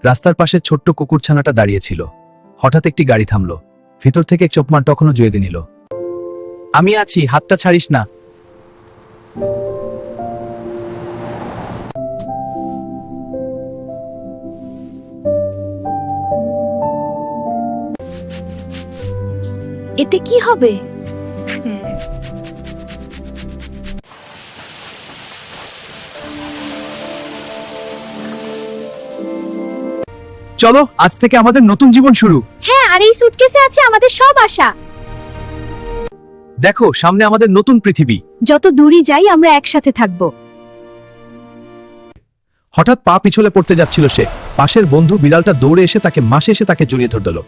রাস্তার পাশে ছোট্ট কুকুরছানাটা দাঁড়িয়েছিল। হঠাৎ একটি গাড়ি থামলো। ভিতর থেকে চোপমা তখনও জয়েদি নিল। আমি আছি, হাতটা ছাড়িস না। এতে কি হবে? চলো, আজ থেকে আমাদের নতুন জীবন শুরু। হ্যাঁ, আর এই সুটকেসে আছে আমাদের সব আশা। দেখো, সামনে আমাদের নতুন পৃথিবী। যত দূরই যাই আমরা একসাথে থাকব। হঠাৎ পা পিছলে পড়তে যাচ্ছিল সে। পাশের বন্ধু বিড়ালটা দৌড়ে এসে তাকে জড়িয়ে ধরল।